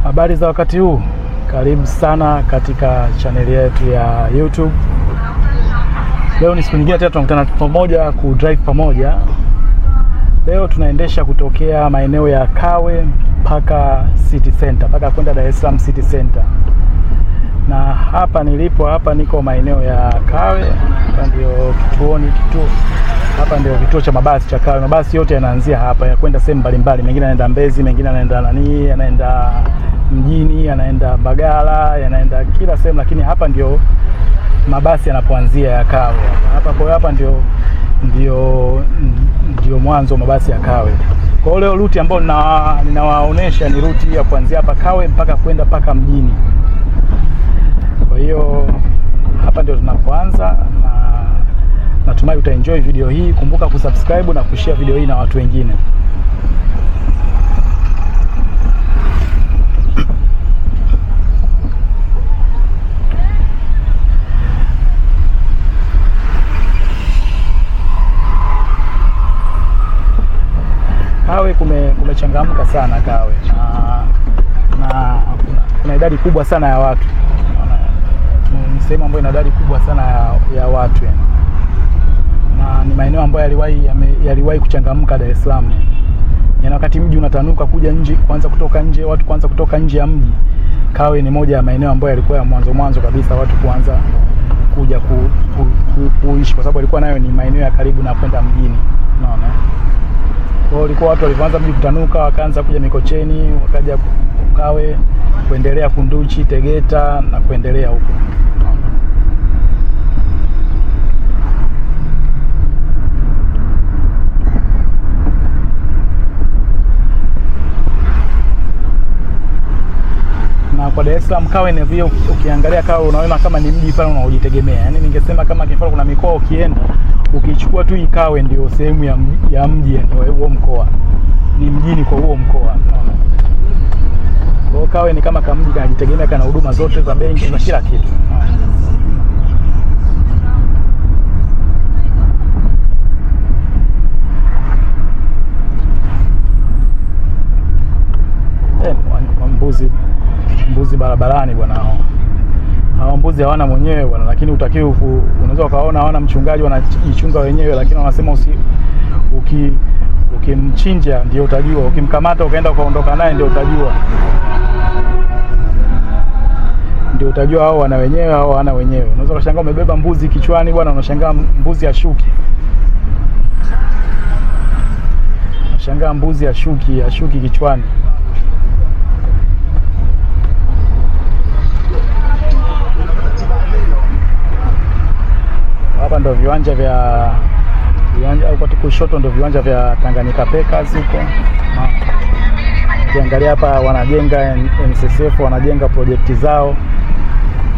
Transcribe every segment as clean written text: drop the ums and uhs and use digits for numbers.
Habari za wakati huu, karibu sana katika chaneli yetu ya YouTube. Leo ni siku nyingine tena tunakutana pamoja ku-drive pamoja. Leo tunaendesha kutokea maeneo ya Kawe mpaka City Center, mpaka kwenda Dar es Salaam City Center. Na hapa nilipo, hapa niko maeneo ya Kawe, hapa ndio hapa ndio kituo cha mabasi cha Kawe. Mabasi yote yanaanzia hapa ya kwenda sehemu mbalimbali. Mengine yanaenda Mbezi, mengine yanaenda mjini, yanaenda Mbagala, yanaenda kila sehemu, lakini hapa ndio mabasi yanapoanzia ya Kawe. Hapa ndio mwanzo mabasi ya Kawe. Kwa hiyo leo ruti ambayo ninawaonesha ni ruti ya kuanzia hapa Kawe mpaka kwenda paka mjini. Kwa hiyo hapa ndio tunapoanza, na natumai utaenjoy video hii. Kumbuka kusubscribe na kushare video hii na watu wengine. Kawe kumechangamka sana Kawe, na kuna idadi kubwa sana ya watu. Ni sehemu ambayo ina idadi kubwa sana ya watu, na ni maeneo ambayo yaliwahi kuchangamka Dar es Salaam. Yaani wakati mji unatanuka kuja nje, watu kuanza kutoka nje ya mji, Kawe ni moja ya maeneo ambayo yalikuwa ya mwanzo kabisa watu kuanza kuja kuishi, kwa sababu ilikuwa nayo ni maeneo ya karibu na kwenda mjini. Unaona? Kwa hiyo watu walianza mji kutanuka, wakaanza kuja Mikocheni, wakaja Kawe, kuendelea Kunduchi, Tegeta na kuendelea huko. Na kwa Dar es Salaam Kawe ni vile ukiangalia Kawe unaona kama ni mji pale unaojitegemea. Yaani ningesema kama kifano kuna mikoa ukienda, ukichukua tu Kawe ndio sehemu ya mji ndio huo mkoa. Ni mjini kwa huo mkoa. Kwa Kawe ni kama mji kanajitegemea, kana huduma zote za benki na kila kitu. Mbuzi barabarani bwana hao. Hao mbuzi hawana mwenyewe bwana, lakini utakiwa unaweza ukaona hawana mchungaji, wanajichunga wenyewe, lakini wanasema ukimchinja ndio utajua, ukimkamata ukaenda ukaondoka naye ndio utajua. Ndio utajua hao wana wenyewe au hawana wenyewe. Unaweza kushangaa umebeba mbuzi kichwani bwana, unashangaa mbuzi ashuki. Unashangaa mbuzi ashuki kichwani. Hapa ndio viwanja au kwa kushoto ndio viwanja vya Tanganyika Packers huko. Ukiangalia hapa wanajenga NSSF, wanajenga projekti zao.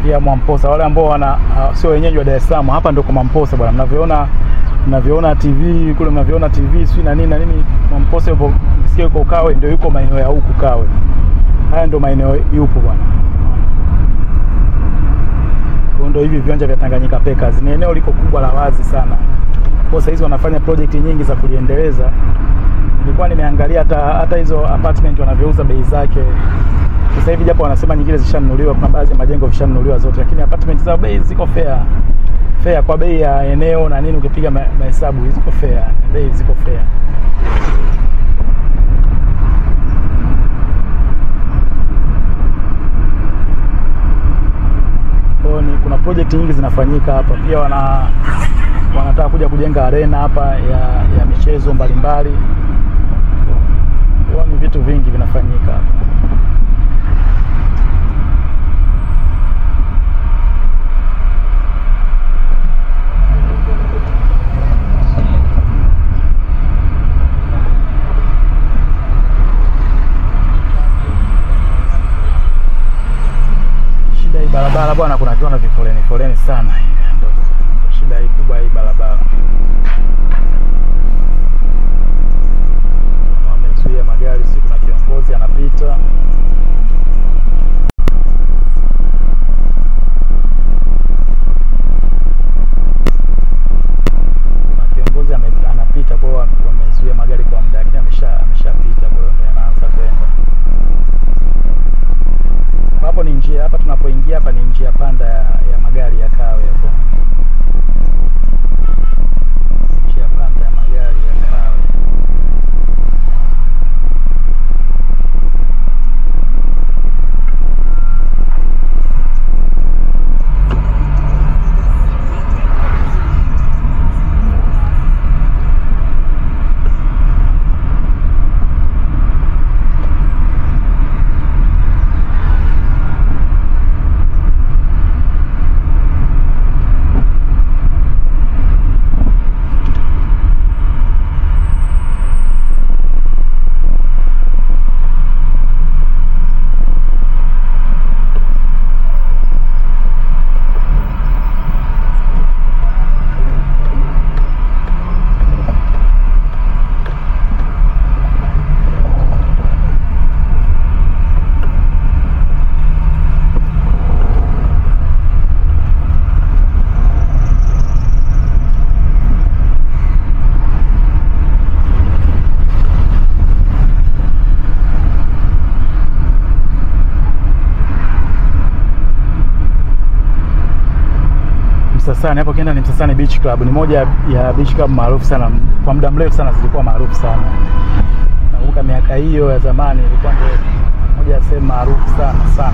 Pia Mwamposa, wale ambao sio wenyeji wa Dar es Salaam, hapa ndio kwa Mwamposa bwana. Mnaviona TV kule, mnaviona TV sio na nini. Mwamposa yupo sio yuko Kawe, ndio yuko maeneo ya huku Kawe. Haya ndio maeneo yupo bwana. Ndio hivi viwanja vya Tanganyika Packers. Ni eneo liko kubwa la wazi sana. Kwa sasa hizo wanafanya project nyingi za kujiendeleza. Nilikuwa nimeangalia hata hizo apartment wanavyouza bei zake. Sasa hivi japo wanasema nyingine zishanunuliwa, kuna baadhi ya majengo vishanunuliwa zote, lakini apartment zao bei ziko fair kwa bei ya eneo na nini, ukipiga mahesabu ziko fair, bei ziko fair. Kuna project nyingi zinafanyika hapa. Pia wanataka kuja kujenga arena hapa ya michezo mbalimbali. Ni vitu vingi vinafanyika hapa. Barabara bwana, kuna kiona vifoleni sana hivi. Ndio shida hii kubwa hii barabara. Wamezuia magari, siku na kiongozi anapita. Na kiongozi anapita, kwa hiyo wamezuia magari kwa muda, lakini ameshapita, kwa hiyo anaanza kwenda. hapa ni njia panda ya magari ya Kawe hapo. Njia panda ya magari ya Kawe. Msasani hapo kienda ni Msasani Beach Club. Ni moja ya beach club maarufu sana. Kwa muda mrefu sana zilikuwa maarufu sana. Nakumbuka miaka hiyo ya zamani ilikuwa ndio moja ya sehemu maarufu sana.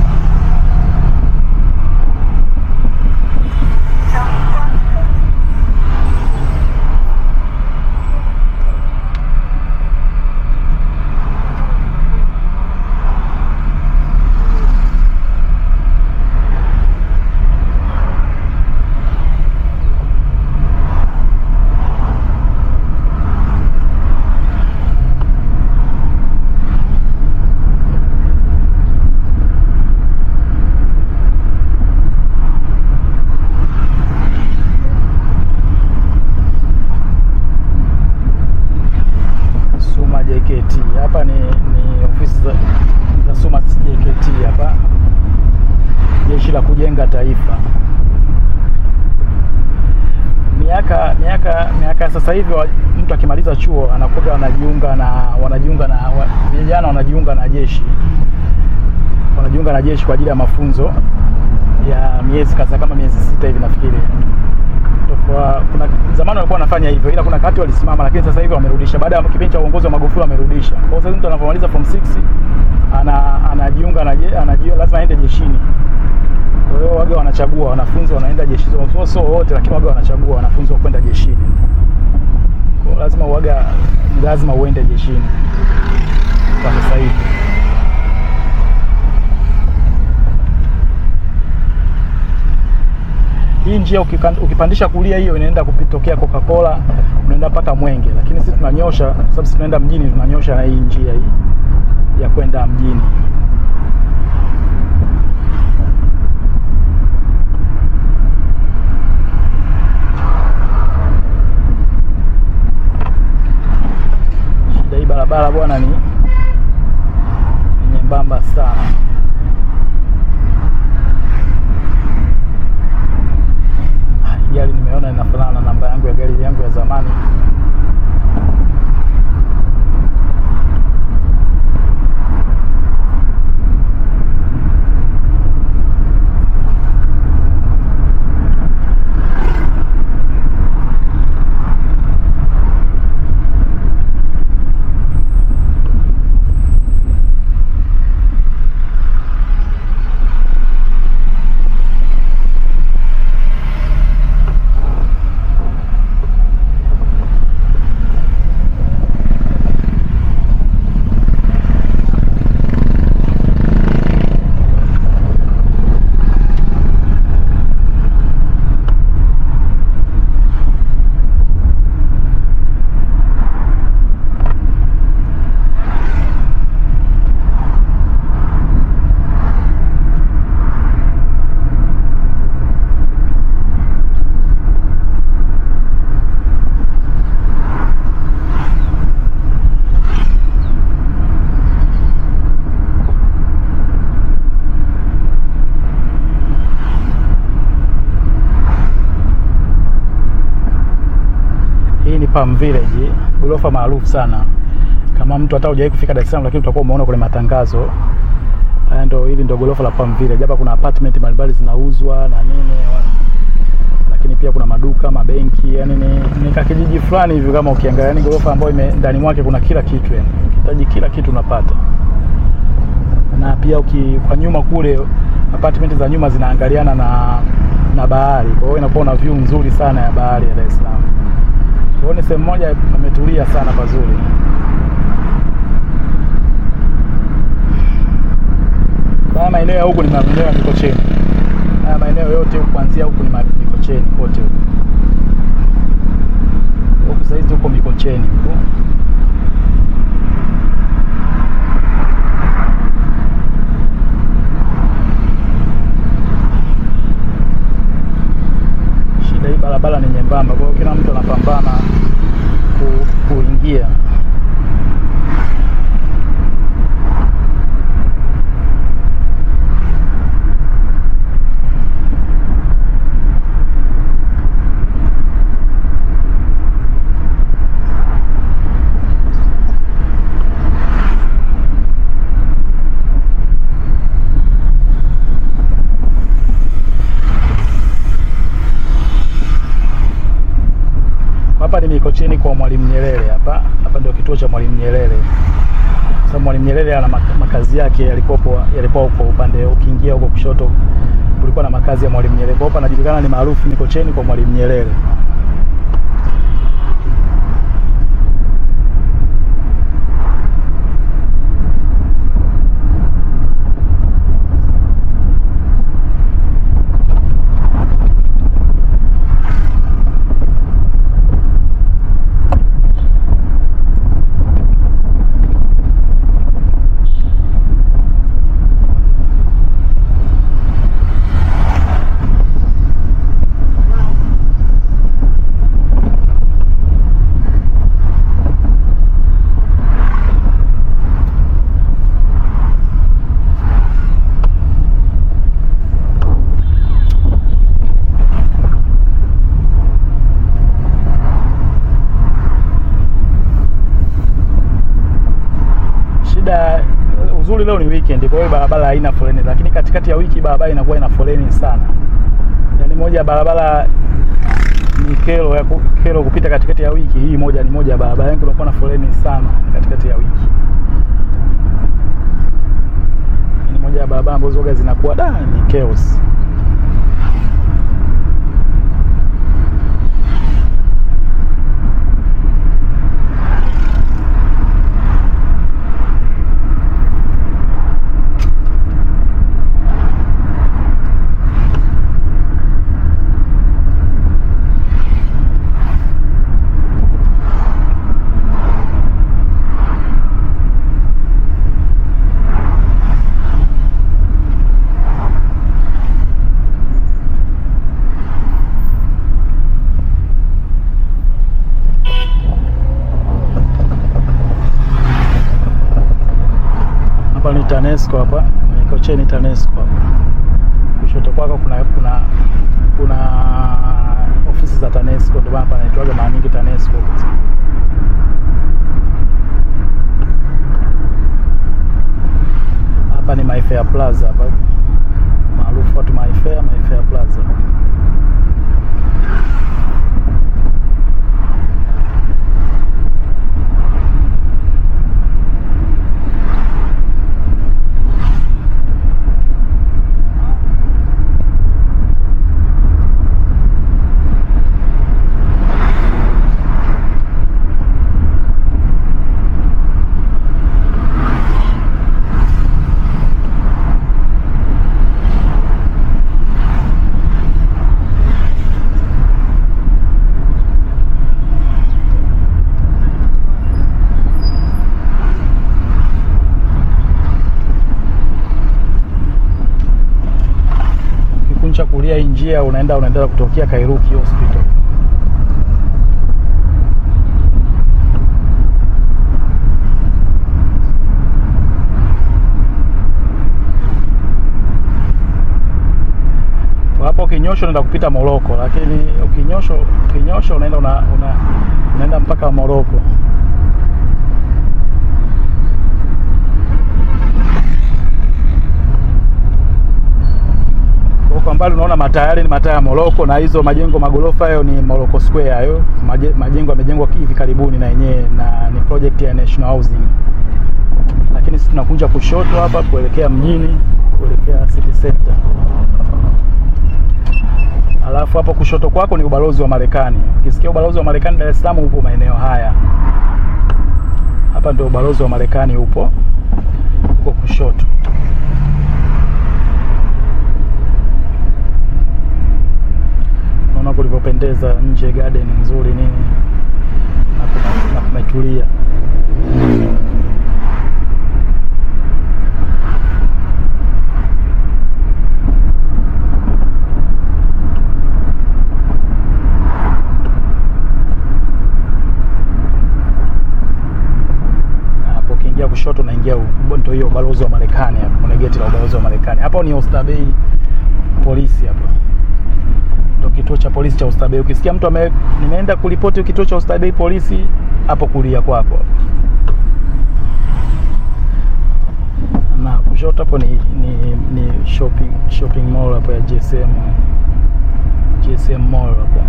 Hapa ni ofisi za Suma JKT hapa. Jeshi la Kujenga Taifa. Miaka sasa hivi mtu akimaliza chuo anakuwa vijana wanajiunga na jeshi. Wanajiunga na jeshi kwa ajili ya mafunzo ya miezi kadhaa kama miezi 6 hivi nafikiri. Kuna zamani walikuwa wanafanya hivyo, ila kuna wakati walisimama, lakini sasa hivi wamerudisha. Baada ya kipindi cha uongozi wa Magufuli wamerudisha. Kwa sababu mtu anapomaliza form 6 anajiunga lazima aende jeshini. Kwa hiyo wage wanachagua wanafunzi wanaenda jeshini. So wote, lakini wage wanachagua wanafunzi wa kwenda jeshini. Kwa lazima uende jeshini kwa sasa hivi. Hii njia ukipandisha kulia hiyo inaenda kupitokea Coca-Cola, unaenda mpaka Mwenge, lakini sisi tunanyosha sababu sisi tunaenda mjini, tunanyosha na hii njia hii ya kwenda mjini. Shida hii barabara bwana ni nyembamba sana. Gari nimeona inafanana na namba yangu ya gari yangu ya zamani. Palm Village, gorofa maarufu sana. Kama mtu hata hujawahi kufika Dar es Salaam, lakini utakuwa umeona kule matangazo Haya ndio, hili ndio gorofa la Palm Village. Hapa kuna apartment mbalimbali zinauzwa na nini, lakini pia kuna maduka, mabenki, yani ni kakijiji fulani hivi kama ukiangalia, yani gorofa ambayo ndani mwake kuna kila kitu, yani unahitaji kila kitu unapata. Na pia kwa nyuma kule apartment za nyuma zinaangaliana na bahari, kwa hiyo inakuwa na view nzuri sana ya bahari ya Dar es Salaam. Kwa hiyo ni sehemu moja pametulia sana, pazuri. Haya maeneo ya huku ni maeneo ya Mikocheni. Haya maeneo yote kuanzia huku ni Mikocheni kote huku. Huku sasa hivi huko Mikocheni huko. Shida hii barabara ni nyembamba, kwa hiyo kila mtu anapambana kuingia. Hapa ni Mikocheni kwa Mwalimu Nyerere hapa. Hapa ndio kituo cha Mwalimu Nyerere. Sasa Mwalimu Nyerere ana makazi yake yalikuwa huko upande, ukiingia huko kushoto kulikuwa na makazi ya Mwalimu Nyerere. Kwa hapa anajulikana ni maarufu Mikocheni kwa Mwalimu Nyerere. Uzuri leo ni weekend, kwa hiyo barabara haina foleni, lakini katikati ya wiki barabara inakuwa ina foleni sana. Yaani moja ya barabara ni kero kupita katikati ya wiki, hii moja ni moja ya barabara yangu inakuwa na foleni sana katikati ya wiki. Ni moja ya barabara ambazo zoga zinakuwa ni chaos. Hapa ni TANESCO hapa, Mikocheni TANESCO hapa. Kushoto kwako kuna ofisi za TANESCO, ndio hapa inaitwa mara nyingi TANESCO. Hapa ni Mayfair Plaza hapa. Maarufu watu Mayfair Plaza. Kulia njia unaenda kutokea Kairuki Hospital. Hapo kinyosho unaenda kupita Moroko, lakini kinyosho unaenda mpaka Moroko. mbali unaona matayari ni mataa ya Morocco, na hizo majengo magorofa hayo ni Morocco Square. Hayo majengo yamejengwa hivi karibuni na yenyewe, na ni project ya National Housing. Lakini sisi tunakunja kushoto hapa kuelekea mjini, kuelekea city center. Alafu hapo kushoto kwako ni ubalozi wa Marekani. Ukisikia ubalozi wa Marekani Dar es Salaam, upo maeneo haya. Hapa ndio ubalozi wa Marekani upo huko kushoto. Unaona kulipopendeza nje, garden nzuri nini, na kumetulia. Kushoto naingia ndio hiyo ubalozi wa Marekani. Hapo kuna geti la ubalozi wa Marekani. Hapo ni Oysterbay polisi hapa. Ndio kituo cha polisi cha Oysterbay. Ukisikia mtu nimeenda kuripoti kituo cha Oysterbay polisi, hapo kulia kwako. Na kushoto hapo ni shopping mall hapo ya GSM Mall hapo.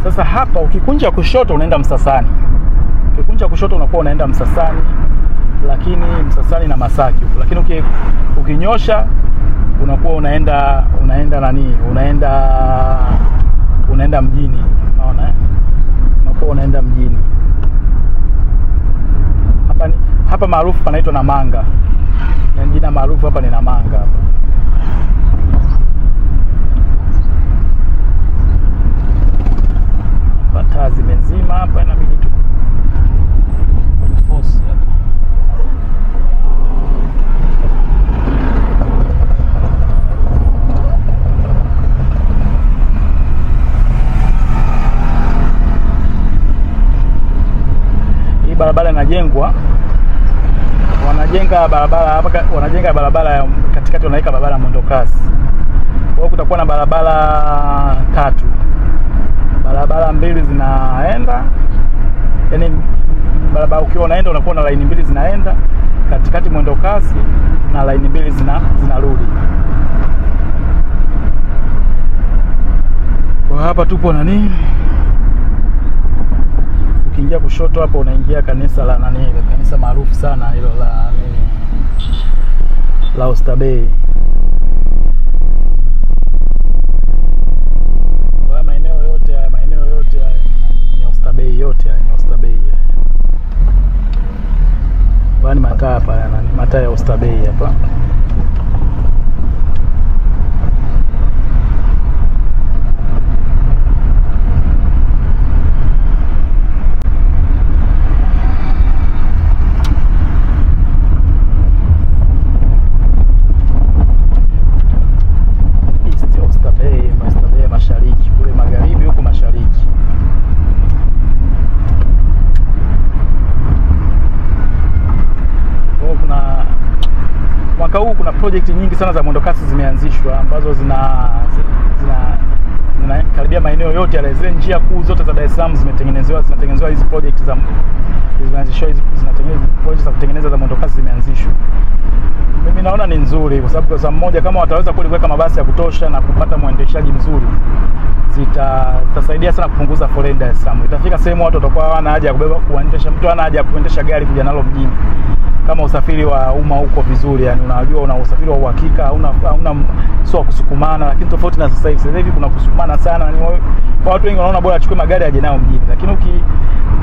Sasa hapa ukikunja kushoto unaenda Msasani. Ukikunja kushoto unakuwa unaenda Msasani, lakini Msasani na Masaki. Lakini ukinyosha unakuwa unaenda mjini. Unaona unakuwa unaenda mjini. Hapa maarufu panaitwa Namanga. Na jina maarufu hapa ni Namanga hapa. Taa zimezima hapa, inabidi tu force hapa. Hii barabara inajengwa, wanajenga barabara ya katikati, wanaweka barabara ya mwendo kasi. Kwa hiyo kutakuwa na barabara 3. Barabara 2 zinaenda, yani barabara ukiwa unaenda unakuwa na line 2 zinaenda, katikati mwendo kasi, na line 2 zinarudi. Kwa hapa tupo ukiingia kushoto hapo unaingia kanisa la kanisa maarufu sana hilo la Oysterbay. Maeneo yote ni Oysterbay, yote ni Oysterbay. Bani mataa hapa ni mataa ya Oysterbay hapa. Oysterbay mashariki, kule magharibi huko mashariki. Mwaka huu kuna project nyingi sana za mwendokasi zimeanzishwa, ambazo zina karibia maeneo yote ya zile njia kuu zote za Dar es Salaam zinatengenezewa hizi project zimeanzishwa, zinatengenezwa project za kutengeneza za mwendokasi zimeanzishwa. Mimi naona ni nzuri kwa sababu moja, kama wataweza kuweka mabasi ya kutosha na kupata mwendeshaji mzuri, zitasaidia sana kupunguza foleni Dar es Salaam. Itafika sehemu watu watakuwa hawana haja ya mtu hana haja ya kuendesha gari kuja nalo mjini. Kama usafiri wa umma uko vizuri, yani unajua una usafiri wa uhakika, hauna sio kusukumana. Lakini tofauti na sasa hivi kuna kusukumana sana, yani watu wengi wanaona bora achukue magari aje nayo mjini. Lakini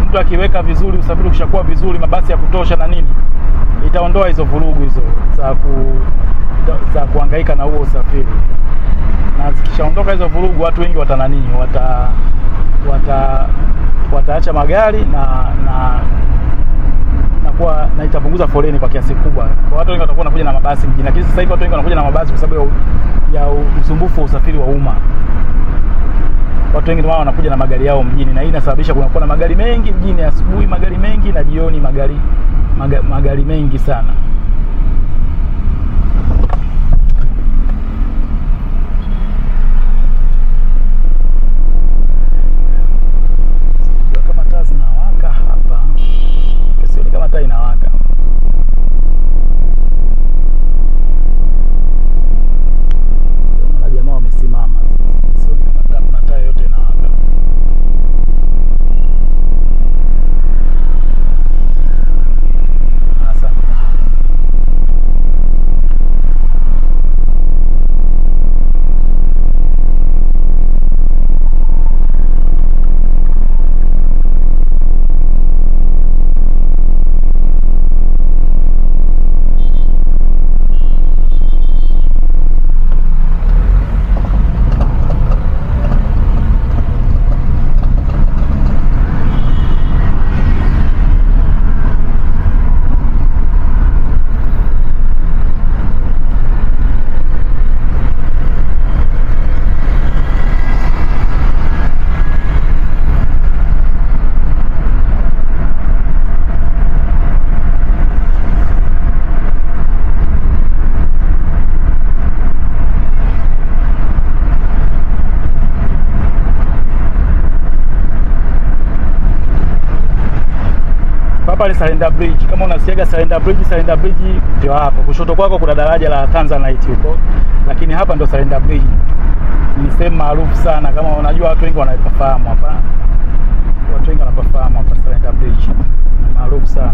mtu akiweka vizuri, usafiri ukishakuwa vizuri, mabasi ya kutosha na nini, itaondoa hizo vurugu hizo za kuhangaika na huo usafiri. Na zikishaondoka hizo vurugu, watu wengi wataacha magari na itapunguza foleni kwa kiasi kubwa. Kwa watu wengi watakuwa wanakuja na mabasi mjini. Lakini sasa hivi watu wengi wanakuja na mabasi kwa sababu ya usumbufu wa usafiri wa umma. Watu wengi ndio wanakuja na magari yao mjini, na hii inasababisha kunakuwa na magari mengi mjini, asubuhi magari mengi na jioni magari mengi sana. hapa ni Salenda Bridge. Kama unasiaga Salenda Bridge ndio hapa. Kushoto kwako kuna daraja la Tanzanite huko. Lakini hapa ndio Salenda Bridge. Ni sehemu maarufu sana, kama unajua watu wengi wanaifahamu hapa. Watu wengi wanafahamu hapa Salenda Bridge. Ni maarufu sana.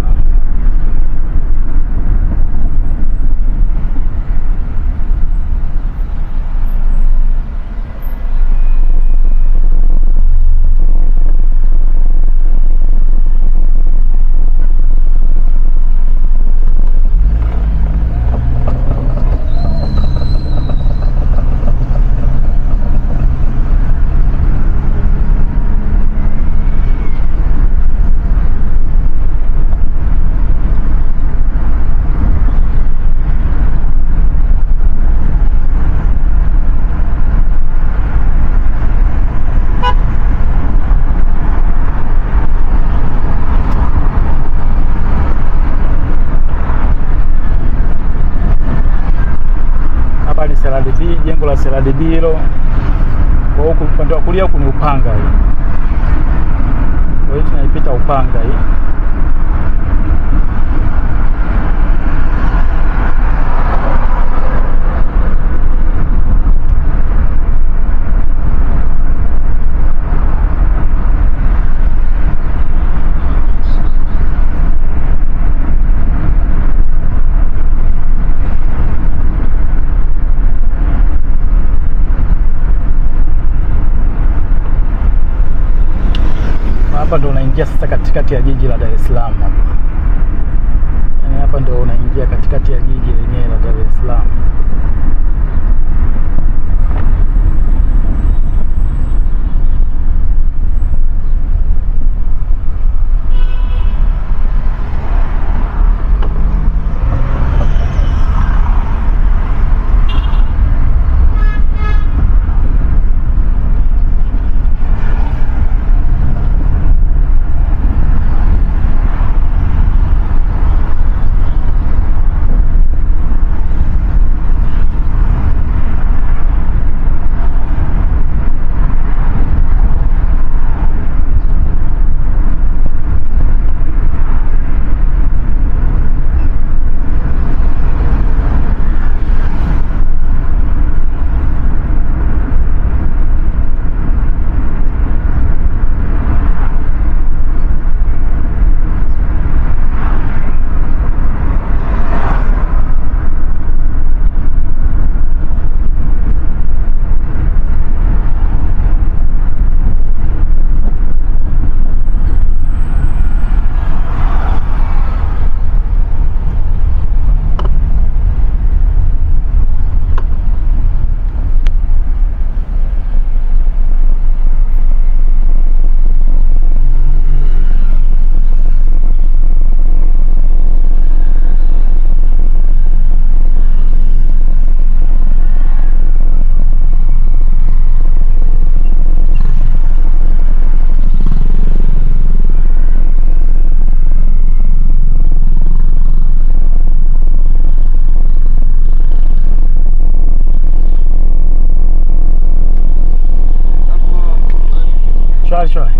CRDB, jengo la CRDB hilo. Kwa huku upande wa kulia huku ni Upanga hii. Kwa hiyo tunaipita Upanga hii. Hapa ndo unaingia sasa katikati ya jiji la Dar es Salaam hapa. Yaani hapa ndo unaingia katikati ya jiji lenyewe la Dar es Salaam. Shwari.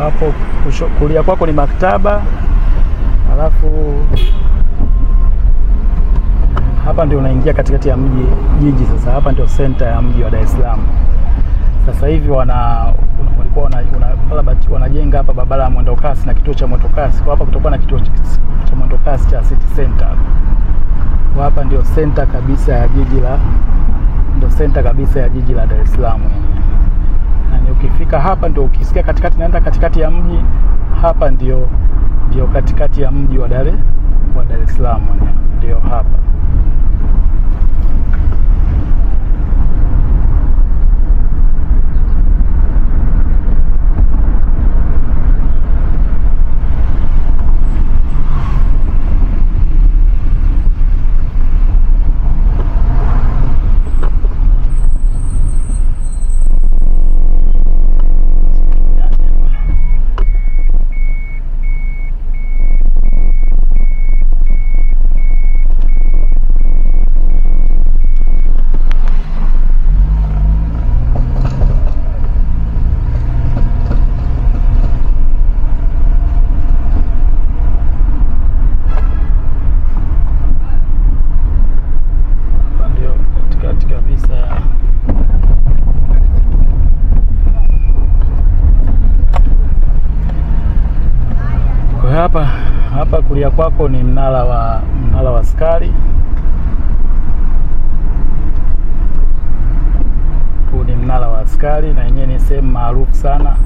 Hapo kulia kwako ni maktaba. Alafu hapa ndio unaingia katikati ya jiji sasa. Hapa ndio center ya mji wa Dar es Salaam. Sasa hivi walikuwa wanajenga hapa barabara ya mwendo kasi na kituo cha mwendo kasi. Kwa hapa kutakuwa na kituo cha mwendo kasi cha City Center. Kwa hapa ndio center kabisa ya jiji la Dar es Salaam. Ukifika hapa ndio ukisikia katikati naenda katikati ya mji, hapa ndio ndio katikati ya mji wa Dar es Salaam, ndio hapa. Hapa kulia kwako ni mnara wa askari. Huu ni mnara wa askari na yenyewe ni sehemu maarufu sana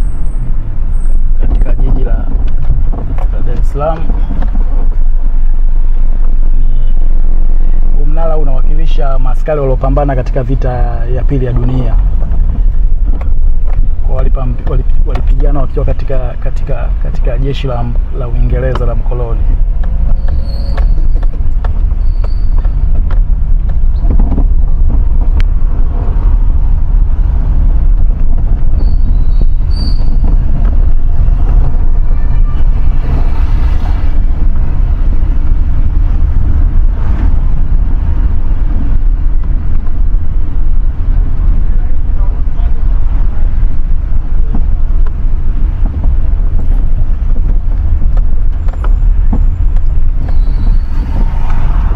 katika jiji la Dar es Salaam. Mnara unawakilisha maaskari waliopambana katika vita ya pili ya dunia. Walipigana wakiwa katika jeshi la Uingereza la mkoloni.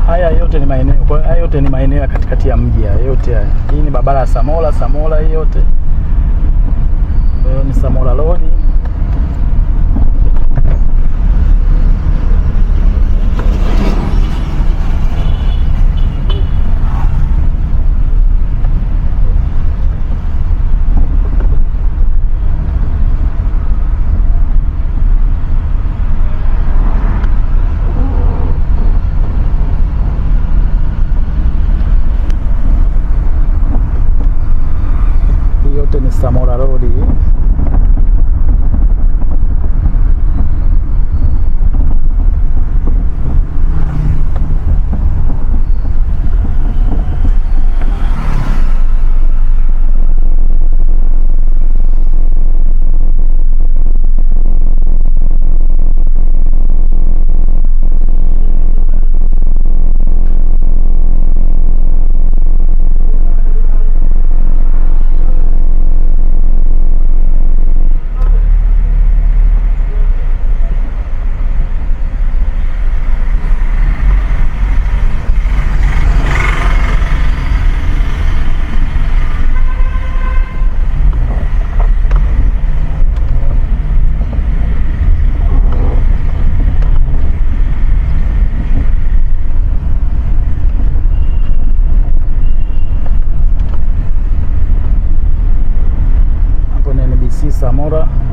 Haya yote ni maeneo ya katikati ya mji yote haya. Hii ni barabara ya Samora hii yote. Ni Samora Road. Ni Samora Road. Samora.